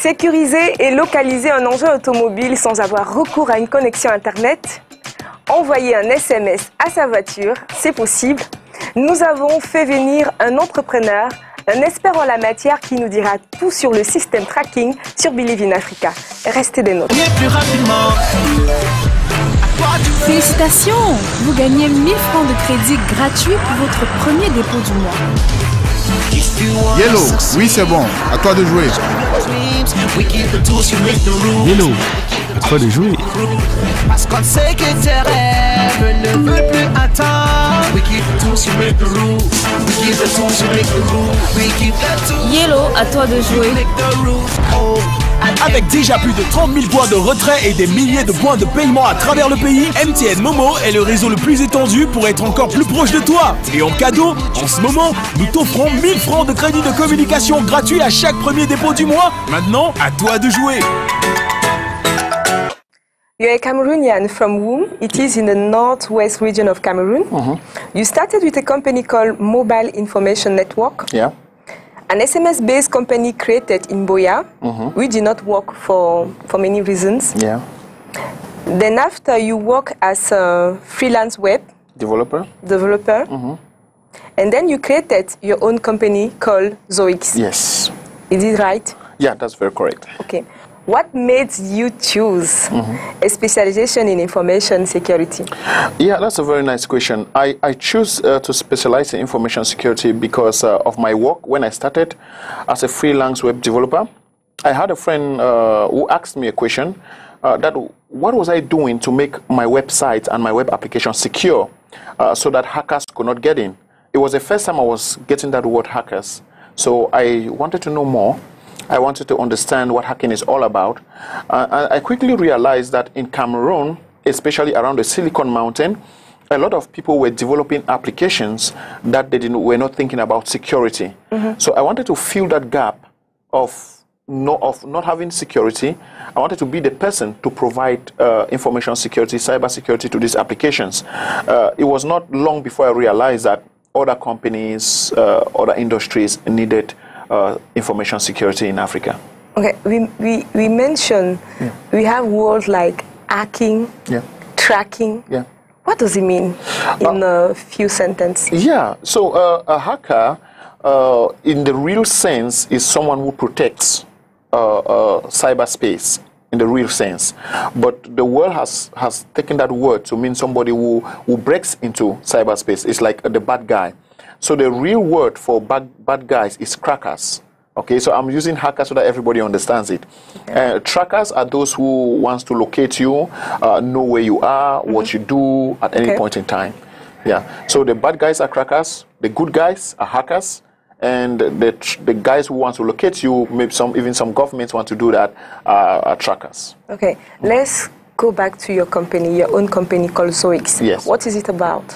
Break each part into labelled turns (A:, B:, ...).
A: Sécuriser et localiser un engin automobile sans avoir recours à une connexion Internet. Envoyer un SMS à sa voiture, c'est possible. Nous avons fait venir un entrepreneur, un expert en la matière qui nous dira tout sur le système tracking sur Believe in Africa. Restez des nôtres.
B: Félicitations! Vous gagnez 1000 francs de crédit gratuit pour votre premier dépôt du mois.
C: Yellow, oui c'est bon, à toi de jouer.
D: Yellow, à toi de jouer.
E: Parce qu'on sait que tes rêves ne veulent plus attendre. We keep the tools, you make the rules. We keep the tools, you make the rules. We keep the tools.
B: Yellow, à toi de jouer.
D: Avec déjà plus de 30 000 points de retrait et des milliers de points de paiement à travers le pays, MTN Momo est le réseau le plus étendu pour être encore plus proche de toi. Et en cadeau, en ce moment, nous t'offrons 1000 francs de crédit de communication gratuit à chaque premier dépôt du mois. Maintenant, à toi de jouer.
A: You're a Cameroonian from Woom. It is in the northwest region of Cameroon. You started with a company called Mobile Information Network.
F: Yeah.
A: An SMS-based company created in Boya, which did not work for many reasons.
F: Yeah.
A: Then after you work as a freelance web
F: Developer.
A: And then you created your own company called Zoix.
F: Yes.
A: Is it right?
F: Yeah, that's very correct.
A: Okay. What made you choose a specialization in information security?
F: Yeah, that's a very nice question. I choose to specialize in information security because of my work. When I started as a freelance web developer, I had a friend who asked me a question that what was I doing to make my website and my web application secure so that hackers could not get in. It was the first time I was getting that word hackers. So I wanted to know more. I wanted to understand what hacking is all about. I quickly realized that in Cameroon, especially around the Silicon Mountain, a lot of people were developing applications that were not thinking about security. So I wanted to fill that gap of not having security. I wanted to be the person to provide information security, cyber security to these applications. It was not long before I realized that other companies, other industries needed information security in Africa.
A: Okay, we mentioned we have words like hacking, tracking.
F: Yeah.
A: What does it mean in a few sentences?
F: Yeah, so a hacker, in the real sense, is someone who protects cyberspace in the real sense. But the world has taken that word to mean somebody who breaks into cyberspace. It's like the bad guy. So the real word for bad guys is crackers. Okay, so I'm using hackers so that everybody understands it. Trackers are those who wants to locate you, know where you are, what you do at any point in time. Yeah. So the bad guys are crackers. The good guys are hackers. And the guys who want to locate you, maybe even some governments want to do that, are trackers.
A: Okay, let's go back to your company, your own company called Zoix.
F: Yes.
A: What is it about?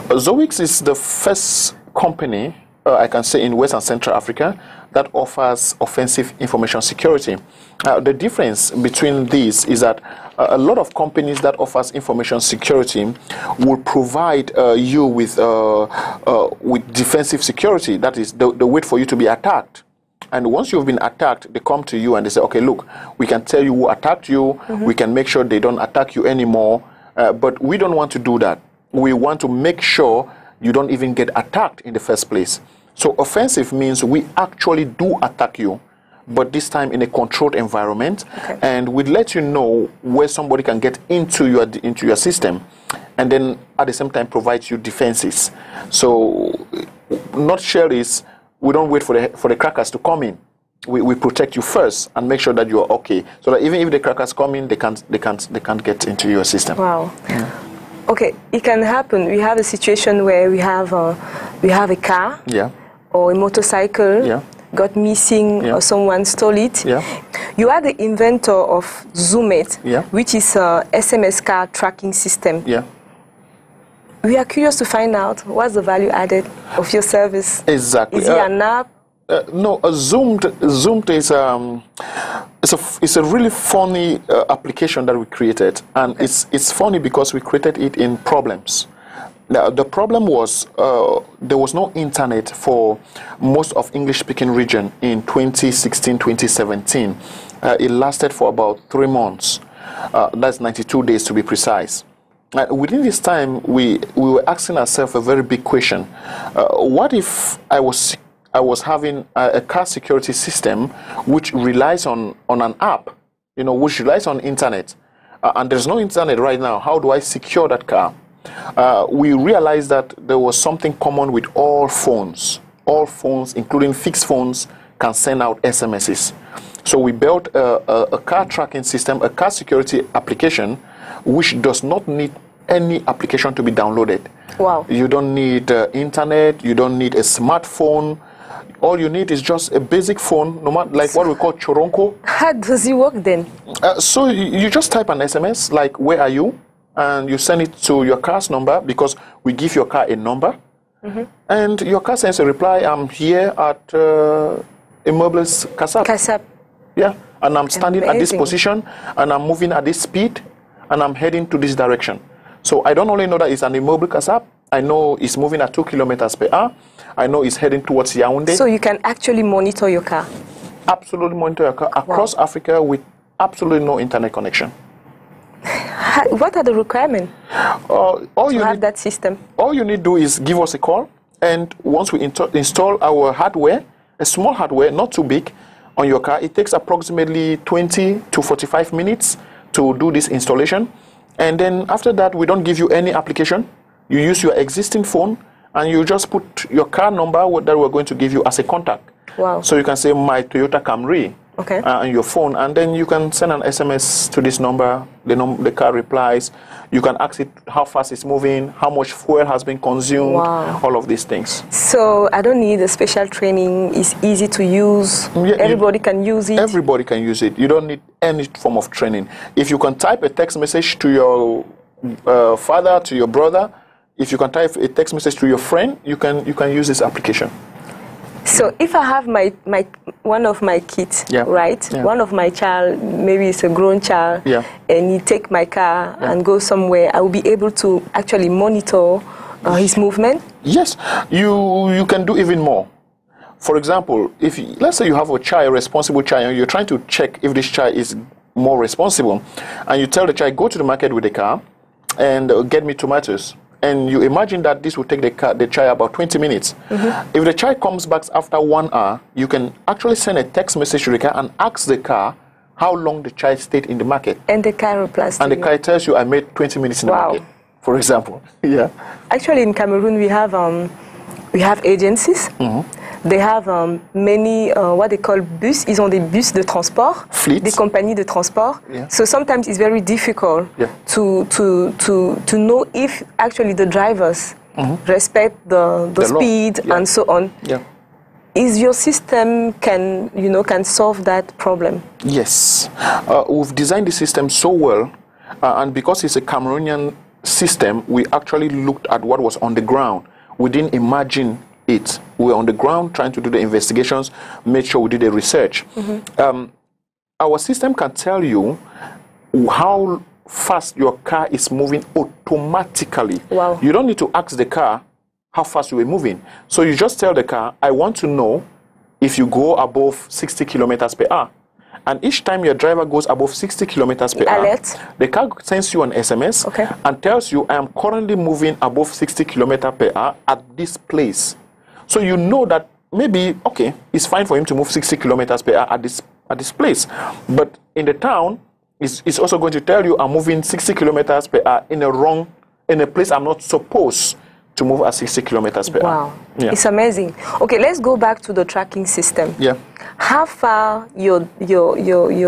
F: Zoix is the first company, I can say, in West and Central Africa that offers offensive information security. The difference between these is that a lot of companies that offers information security will provide you with defensive security. That is, the wait for you to be attacked. And once you've been attacked, they come to you and they say, okay, look, we can tell you who attacked you. We can make sure they don't attack you anymore. But we don't want to do that. We want to make sure you don't even get attacked in the first place. So offensive means we actually do attack you, but this time in a controlled environment. And we let you know where somebody can get into your system, and then at the same time provide you defenses. So not share is, we don't wait for the crackers to come in. We protect you first and make sure that you are okay, so that even if the crackers come in, they can't get into your system.
A: Wow. Okay, it can happen. We have a situation where we have a car or a motorcycle got missing or someone stole it. You are the inventor of Zoomate, which is a SMS car tracking system. We are curious to find out what's the value added of your service.
F: Exactly.
A: Is it an app?
F: No, Zoomed is a really funny application that we created, and it's funny because we created it in problems. Now, the problem was there was no internet for most of English-speaking region in 2016, 2017. It lasted for about 3 months. That's 92 days to be precise. Within this time, we were asking ourselves a very big question. What if I was having a car security system which relies on an app, which relies on internet, and there's no internet right now? How do I secure that car? We realized that there was something common with all phones. All phones, including fixed phones, can send out SMSs. So we built a car tracking system, a car security application, which does not need any application to be downloaded.
A: Wow.
F: You don't need internet, you don't need a smartphone. All you need is just a basic phone, no matter, like what we call choronko.
A: How does it work then?
F: So you just type an SMS, like, where are you? And you send it to your car's number, because we give your car a number. And your car sends a reply, I'm here at Immeubles Kasap.
A: Kasap.
F: Yeah, and I'm standing at this position, and I'm moving at this speed, and I'm heading to this direction. So I don't only know that it's an Immeuble Kasap, I know it's moving at 2 kilometers per hour. I know it's heading towards Yaoundé.
A: So you can actually monitor your car?
F: Absolutely monitor your car across Africa with absolutely no internet connection.
A: What are the requirements to have that system?
F: All you need to do is give us a call, and once we install our hardware, a small hardware, not too big, on your car, it takes approximately 20 to 45 minutes to do this installation. And then after that, we don't give you any application. You use your existing phone, and you just put your car number that we're going to give you as a contact.
A: Wow.
F: So you can say, my Toyota Camry, on your phone, and then you can send an SMS to this number. The car replies. You can ask it how fast it's moving, how much fuel has been consumed, all of these things.
A: So I don't need a special training. It's easy to use. Yeah, everybody can use it.
F: Everybody can use it. You don't need any form of training. If you can type a text message to your father, to your brother, if you can type a text message to your friend, you can use this application.
A: So if I have one of my kids, right? One of my child, maybe it's a grown child, and he take my car and go somewhere, I will be able to actually monitor his movement?
F: Yes, you can do even more. For example, let's say you have a responsible child, and you're trying to check if this child is more responsible, and you tell the child, go to the market with the car and get me tomatoes. And you imagine that this will take the child about 20 minutes. If the child comes back after 1 hour, you can actually send a text message to the car and ask the car how long the child stayed in the market.
A: And the car replies.
F: And the car tells you, I made 20 minutes in the market, for example. Yeah.
A: Actually, in Cameroon, we have agencies. They have many, what they call bus. Ils ont des bus de transport.
F: Fleets.
A: Des compagnies de transport. So sometimes it's very difficult to know if actually the drivers respect the speed and so on. Is your system can solve that problem?
F: Yes. We've designed the system so well, and because it's a Cameroonian system, we actually looked at what was on the ground. We didn't imagine it. We were on the ground trying to do the investigations, made sure we did the research. Our system can tell you how fast your car is moving automatically.
A: Wow.
F: You don't need to ask the car how fast you were moving. So you just tell the car, I want to know if you go above 60 kilometers per hour. And each time your driver goes above 60 kilometers per hour, the car sends you an SMS and tells you, I am currently moving above 60 kilometers per hour at this place. So you know that maybe, it's fine for him to move 60 kilometers per hour at this place. But in the town, it's also going to tell you, I'm moving 60 kilometers per hour in a place I'm not supposed to move at 60 kilometers per hour.
A: Wow, it's amazing. Okay, let's go back to the tracking system.
F: Yeah.
A: How far your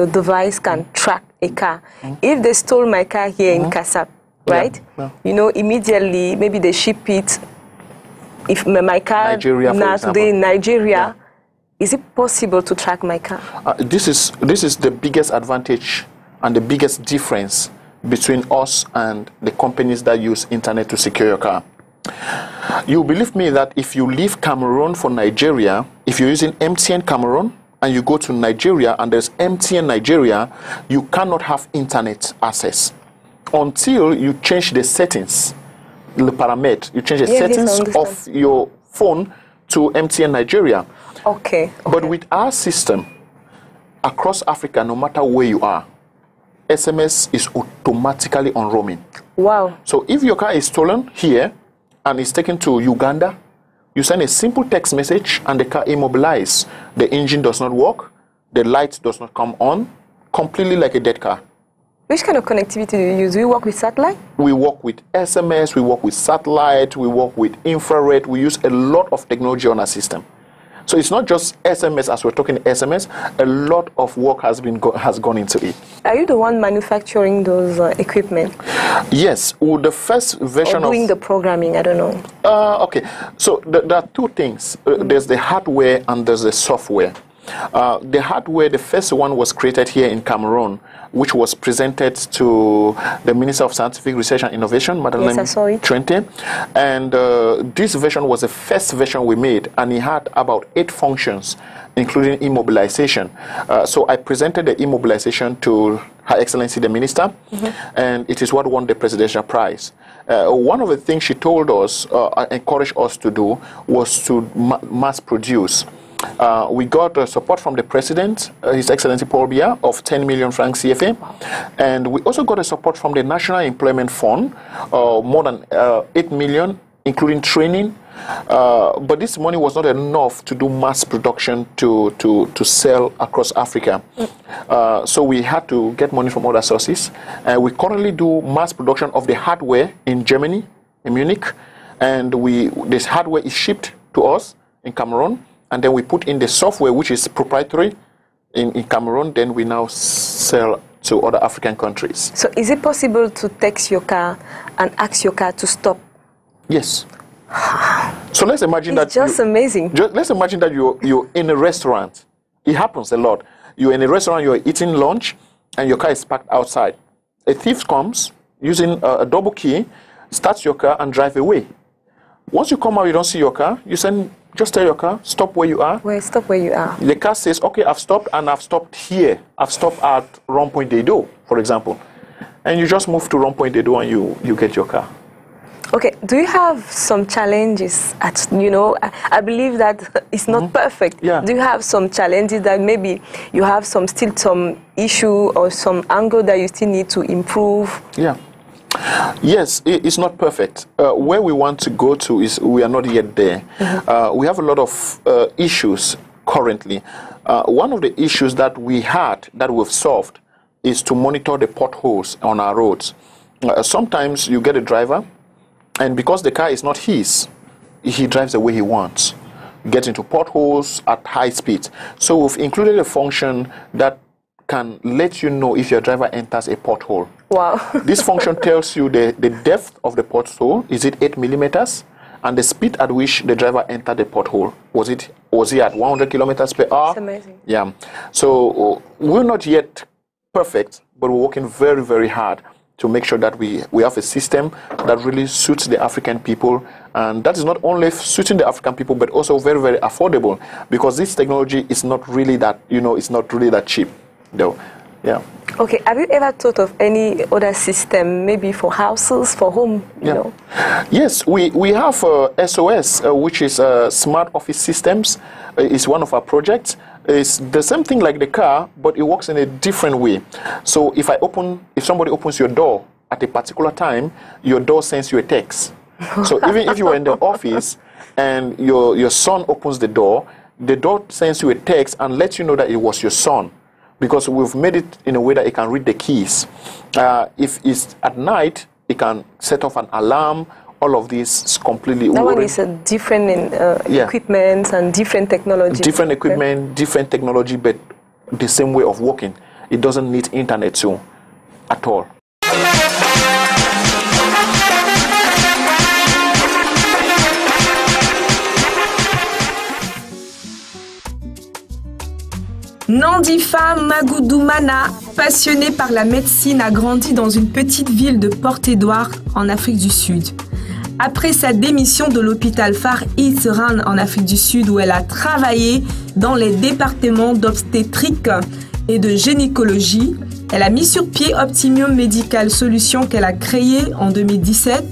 A: device can track a car? If they stole my car here in Kasap, right? Immediately, maybe they ship it. If my car now today in Nigeria, is it possible to track my car?
F: This is the biggest advantage and the biggest difference between us and the companies that use internet to secure your car. You believe me that if you leave Cameroon for Nigeria, if you're using MTN Cameroon and you go to Nigeria and there's MTN Nigeria, you cannot have internet access until you change the settings, the parameter. You change the settings of your phone to MTN Nigeria.
A: Okay.
F: But with our system, across Africa, no matter where you are, SMS is automatically on roaming.
A: Wow.
F: So if your car is stolen here and is taken to Uganda, you send a simple text message and the car immobilizes. The engine does not work, the light does not come on, completely like a dead car.
A: Which kind of connectivity do you use? Do you work with satellite?
F: We work with SMS, we work with satellite, we work with infrared. We use a lot of technology on our system. So it's not just SMS, as we're talking SMS, a lot of work has gone into it.
A: Are you the one manufacturing those equipment?
F: Yes, well, the first version
A: or doing the programming, I don't know.
F: Okay, so there are two things. There's the hardware and there's the software. The hardware, the first one was created here in Cameroon, which was presented to the Minister of Scientific Research and Innovation, Madeleine Trente. And this version was the first version we made, and it had about 8 functions, including immobilization. So I presented the immobilization to Her Excellency the Minister, and it is what won the Presidential Prize. One of the things she told us, encouraged us to do, was to mass produce. We got support from the President, His Excellency Paul Biya, of 10 million francs CFA. And we also got a support from the National Employment Fund, more than 8 million, including training. But this money was not enough to do mass production to sell across Africa. So we had to get money from other sources. We currently do mass production of the hardware in Germany, in Munich. And this hardware is shipped to us in Cameroon. And then we put in the software, which is proprietary in Cameroon. Then we now sell to other African countries.
A: So is it possible to text your car and ask your car to stop?
F: Yes. So let's imagine
A: it's just amazing.
F: Let's imagine that you're in a restaurant. It happens a lot. You're in a restaurant, you're eating lunch, and your car is parked outside. A thief comes using a double key, starts your car, and drives away. Once you come out, you don't see your car. You just tell your car, stop where you are.
A: Well, stop where you are.
F: The car says, okay, I've stopped, and I've stopped here. I've stopped at Rond-Point Dedo, for example. And you just move to Rond-Point Dedo and you get your car.
A: Okay, do you have some challenges I believe that it's not perfect.
F: Yeah.
A: Do you have some challenges that maybe you have still some issue or some angle that you still need to improve?
F: Yeah. Yes, it's not perfect. Where we want to go to is we are not yet there. We have a lot of issues currently. One of the issues that we had that we've solved is to monitor the potholes on our roads. Sometimes you get a driver, and because the car is not his, he drives the way he wants, get into potholes at high speed. So we've included a function that can let you know if your driver enters a pothole.
A: Wow.
F: This function tells you the depth of the pothole. Is it 8 millimeters? And the speed at which the driver entered the pothole. Was he at 100 kilometers per hour?
A: That's amazing.
F: Yeah. So we're not yet perfect, but we're working very, very hard to make sure that we have a system that really suits the African people. And that is not only suiting the African people, but also very, very affordable, because this technology is not really that, it's not really that cheap. Though, yeah.
A: Okay, have you ever thought of any other system, maybe for houses, for home, you know?
F: Yes, we have SOS, which is Smart Office Systems. It's one of our projects. It's the same thing like the car, but it works in a different way. So if somebody opens your door at a particular time, your door sends you a text. So even if you are in the office and your son opens the door sends you a text and lets you know that it was your son, because we've made it in a way that it can read the keys. If it's at night, it can set off an alarm. All of this is completely...
A: That one is a different equipment and different technology.
F: Different equipment, different technology, but the same way of working. It doesn't need internet too, at all.
B: Nandifa Magoudoumana, passionnée par la médecine, a grandi dans une petite ville de Port-Édouard en Afrique du Sud. Après sa démission de l'hôpital Far East Rand en Afrique du Sud, où elle a travaillé dans les départements d'obstétrique et de gynécologie, elle a mis sur pied Optimium Medical Solutions qu'elle a créée en 2017,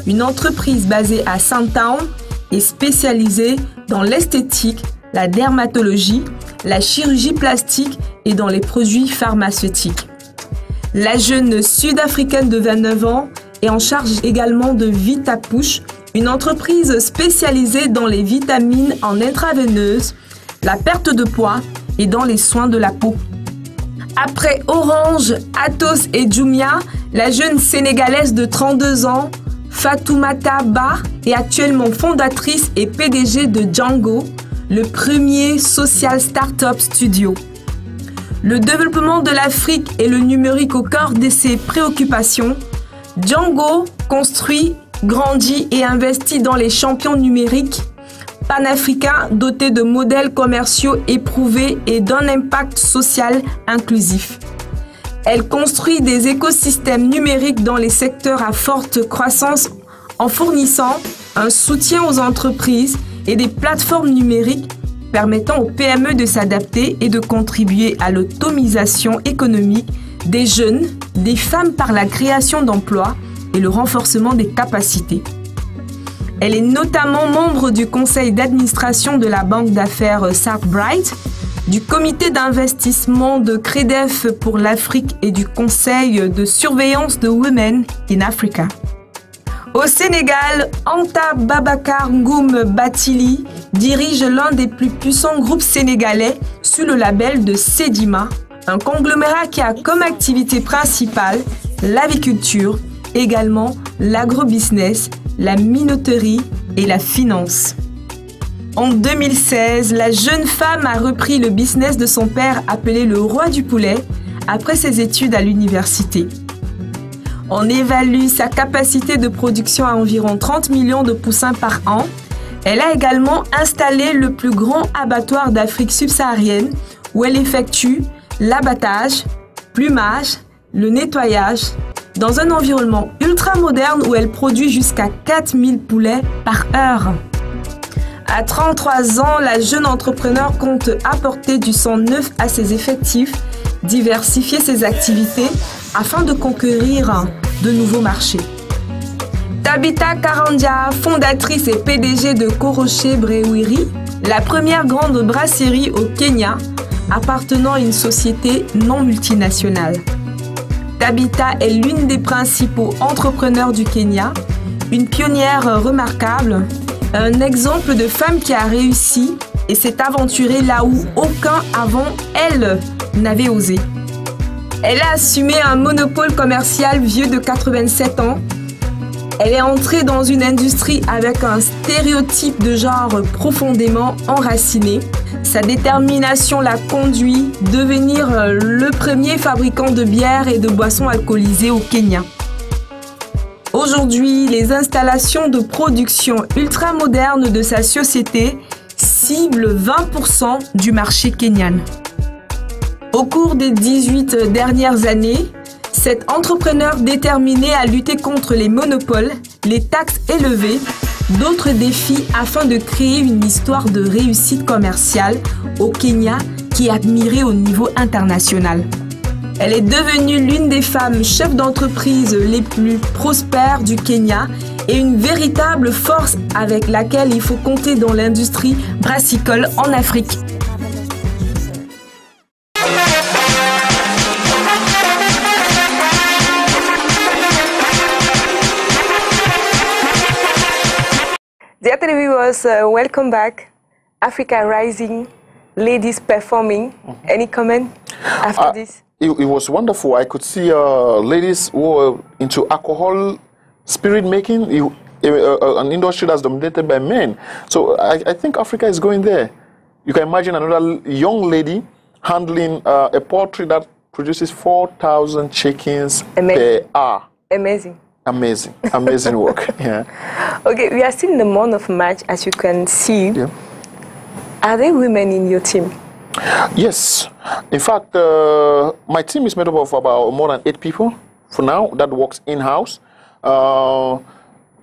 B: une entreprise basée à Sandtown et spécialisée dans l'esthétique, la dermatologie la chirurgie plastique et dans les produits pharmaceutiques. La jeune sud-africaine de 29 ans est en charge également de VitaPush, une entreprise spécialisée dans les vitamines en intraveineuse, la perte de poids et dans les soins de la peau. Après Orange, Atos et Jumia, la jeune Sénégalaise de 32 ans, Fatoumata Ba, est actuellement fondatrice et PDG de Django, le premier social startup studio. Le développement de l'Afrique et le numérique au cœur de ses préoccupations, Django construit, grandit et investit dans les champions numériques panafricains dotés de modèles commerciaux éprouvés et d'un impact social inclusif. Elle construit des écosystèmes numériques dans les secteurs à forte croissance en fournissant un soutien aux entreprises et des plateformes numériques permettant aux PME de s'adapter et de contribuer à l'autonomisation économique des jeunes, des femmes par la création d'emplois et le renforcement des capacités. Elle est notamment membre du conseil d'administration de la banque d'affaires Southbright, du comité d'investissement de Credef pour l'Afrique et du conseil de surveillance de Women in Africa. Au Sénégal, Anta Babacar Ngoum Batili dirige l'un des plus puissants groupes sénégalais sous le label de Sedima, un conglomérat qui a comme activité principale l'aviculture, également l'agrobusiness, la minoterie et la finance. En 2016, la jeune femme a repris le business de son père appelé le roi du poulet après ses études à l'université. On évalue sa capacité de production à environ 30 millions de poussins par an. Elle a également installé le plus grand abattoir d'Afrique subsaharienne où elle effectue l'abattage, plumage, le nettoyage, dans un environnement ultra moderne où elle produit jusqu'à 4000 poulets par heure. À 33 ans, la jeune entrepreneur compte apporter du sang neuf à ses effectifs, diversifier ses activités afin de conquérir de nouveaux marchés. Tabitha Karandia, fondatrice et PDG de Koroche Brewery, la première grande brasserie au Kenya appartenant à une société non multinationale. Tabitha est l'une des principaux entrepreneurs du Kenya, une pionnière remarquable, un exemple de femme qui a réussi et s'est aventurée là où aucun avant elle n'avait osé. Elle a assumé un monopole commercial vieux de 87 ans. Elle est entrée dans une industrie avec un stéréotype de genre profondément enraciné. Sa détermination l'a conduit à devenir le premier fabricant de bière et de boissons alcoolisées au Kenya. Aujourd'hui, les installations de production ultramodernes de sa société ciblent 20% du marché kenyan. Au cours des 18 dernières années, cet entrepreneur déterminé à lutter contre les monopoles, les taxes élevées, d'autres défis afin de créer une histoire de réussite commerciale au Kenya qui est admirée au niveau international. Elle est devenue l'une des femmes chefs d'entreprise les plus prospères du Kenya et une véritable force avec laquelle il faut compter dans l'industrie brassicole en Afrique.
A: Dear viewers, welcome back. Africa Rising, ladies performing. Any comment after this?
F: It was wonderful. I could see ladies who were into alcohol, spirit making, an industry that's dominated by men. So I think Africa is going there. You can imagine another young lady handling a poultry that produces 4,000 chickens per hour.
A: Amazing.
F: Amazing, amazing work. Yeah.
A: Okay, we are still in the month of March, as you can see.
F: Yeah.
A: Are there women in your team?
F: Yes. In fact, my team is made up of about more than 8 people for now that works in-house. I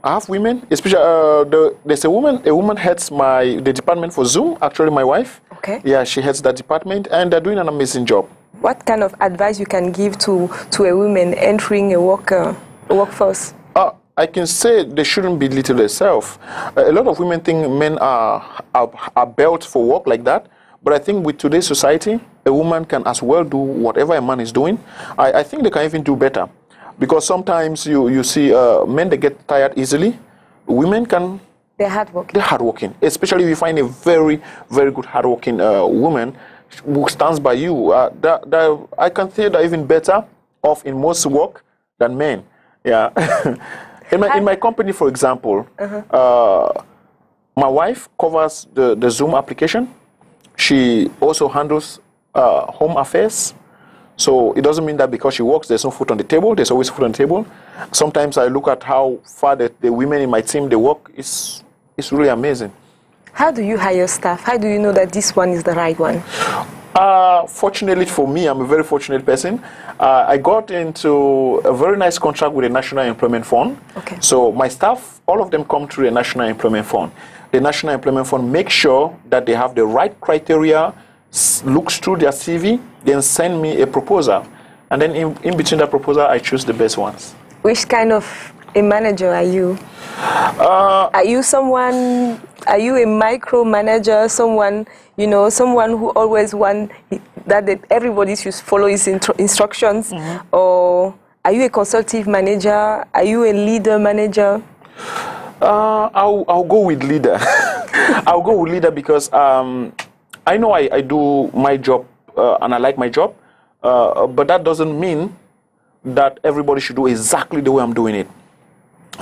F: have women, especially there's a woman heads the department for Zoom, actually my wife.
A: Okay.
F: Yeah, she heads that department and they're doing an amazing job.
A: What kind of advice you can give to a woman entering a workforce?
F: I can say they shouldn't belittle themselves. A lot of women think men are built for work like that, But I think with today's society, a woman can as well do whatever a man is doing. I think they can even do better. Because sometimes you see men, they get tired easily. Women can...
A: They're hardworking.
F: They're hardworking. Especially if you find a very, very good hardworking woman who stands by you. I can say they're even better off in most work than men. Yeah. in my company, for example, my wife covers the Zoom application. She also handles home affairs. So it doesn't mean that because she works, there's no food on the table. There's always food on the table. Sometimes I look at how far the women in my team, they work. It's really amazing.
A: How do you hire staff? How do you know that this one is the right one?
F: Fortunately for me, I'm a very fortunate person. I got into a very nice contract with the National Employment Fund.
A: Okay.
F: So my staff, all of them come through the National Employment Fund. The National Employment Fund makes sure that they have the right criteria, looks through their CV, then send me a proposal. And then in between that proposal, I choose the best ones.
A: Which kind of a manager are you? Are you a micromanager, someone who always want that everybody should follow his instructions? Or are you a consultative manager? Are you a leader manager?
F: I'll go with leader. I'll go with leader because I know I do my job and I like my job, but that doesn't mean that everybody should do exactly the way I'm doing it.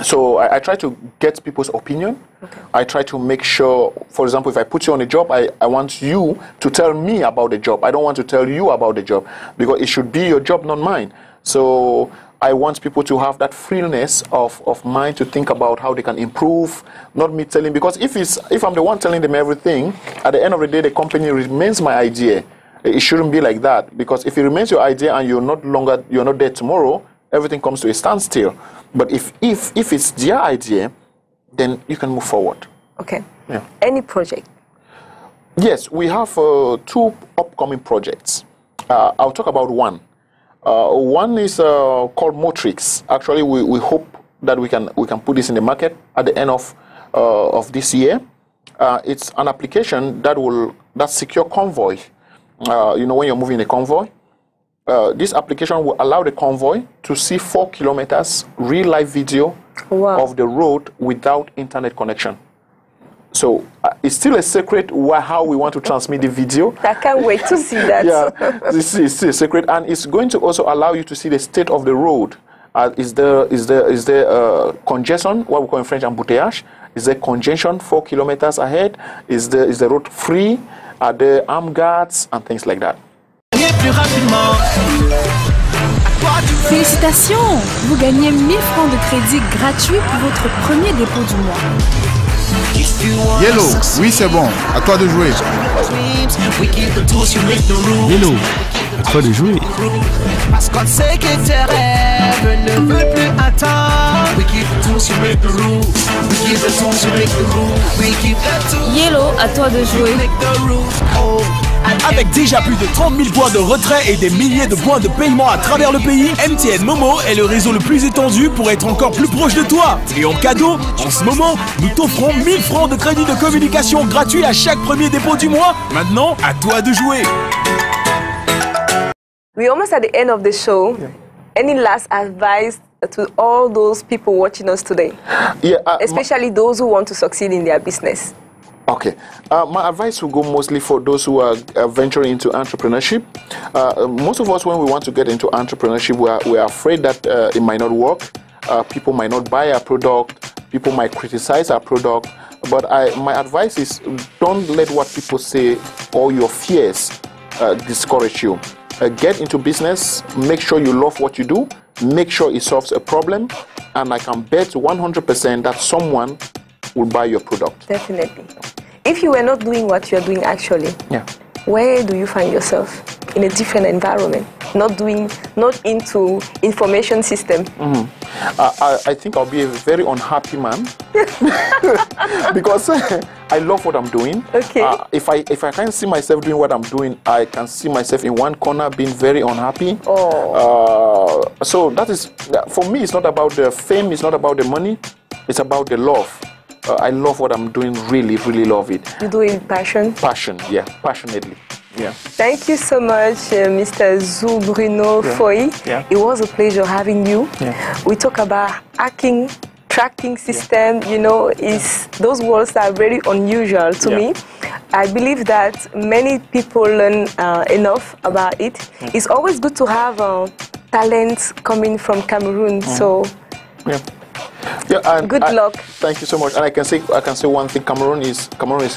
F: So I try to get people's opinion. Okay. I try to make sure, for example, if I put you on a job, I want you to tell me about the job. I don't want to tell you about the job because it should be your job, not mine. So I want people to have that freeness of mind to think about how they can improve, not me telling, because if I'm the one telling them everything, at the end of the day, the company remains my idea. It shouldn't be like that, because if it remains your idea and you're not there tomorrow, everything comes to a standstill. But if it's their idea, then you can move forward.
A: Okay.
F: Yeah.
A: Any project?
F: Yes, we have 2 upcoming projects. I'll talk about one. One is called Motrix. Actually, we hope that we can put this in the market at the end of this year. It's an application that secure convoy. When you're moving a convoy, this application will allow the convoy to see 4 kilometers real live video of the road without internet connection. So it's still a secret how we want to transmit the video.
A: I can't wait to see that.
F: Yeah, it's still a secret, and it's going to also allow you to see the state of the road. Is there congestion, what we call in French embouteillage? Is there congestion 4 kilometers ahead? Is the road free? Are there armed guards and things like that?
B: Félicitations! Vous gagnez 1000 francs de crédit gratuit pour votre premier dépôt du mois.
C: Yellow, oui c'est bon, à toi de jouer.
D: Yellow, à toi de jouer.
E: Parce qu'on sait que tes rêves ne veulent plus attendre. We keep the tools to make the rules. We keep the tools to make the rules. We keep the tools.
B: Yellow, à toi de jouer.
D: Avec déjà plus de 30 000 points de retrait et des milliers de points de paiement à travers le pays, MTN Momo est le réseau le plus étendu pour être encore plus proche de toi. Et en cadeau, en ce moment, nous t'offrons 1000 francs de crédit de communication gratuit à chaque premier dépôt du mois. Maintenant, à toi de jouer.
A: We're almost at the end of the show. Yeah. Any last advice to all those people watching us today?
F: Yeah,
A: especially those who want to succeed in their business.
F: Okay. My advice will go mostly for those who are venturing into entrepreneurship. Most of us, when we want to get into entrepreneurship, we are afraid that it might not work. People might not buy our product. People might criticize our product. But my advice is don't let what people say or your fears discourage you. Get into business. Make sure you love what you do. Make sure it solves a problem. And I can bet 100% that someone will buy your product.
A: Definitely. If you were not doing what you're doing actually, where do you find yourself? In a different environment, not into information system.
F: I think I'll be a very unhappy man because I love what I'm doing.
A: Okay.
F: If I can't see myself doing what I'm doing, I can see myself in one corner being very unhappy. So that is, for me, it's not about the fame, it's not about the money, it's about the love. I love what I'm doing, really, really love it.
A: You do it with passion?
F: Passion, yeah, passionately. Yeah.
A: Thank you so much, Mr. Zou Bruno Foy.
F: Yeah.
A: It was a pleasure having you.
F: Yeah.
A: We talk about hacking, tracking system, you know, those words are very unusual to me. I believe that many people learn enough about it. It's always good to have talents coming from Cameroon. So,
F: and
A: good luck.
F: Thank you so much. And I can say one thing: Cameroon is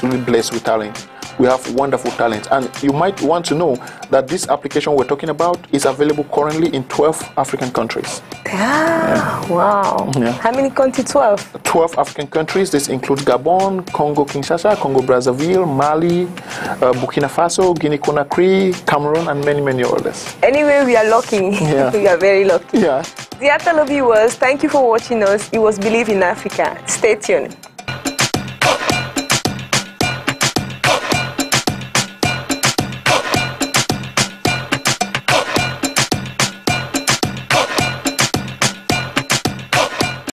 F: really blessed with talent. We have wonderful talent, and you might want to know that this application we're talking about is available currently in 12 African countries.
A: Wow. How many countries? 12?
F: 12 African countries. This includes Gabon, Congo-Kinshasa, Congo-Brazzaville, Mali, Burkina Faso, Guinea-Conakry, Cameroon, and many, many others.
A: Anyway, we are lucky. We are very lucky.
F: Yeah.
A: Dear televiewers, thank you for watching us. It was Believe in Africa. Stay tuned.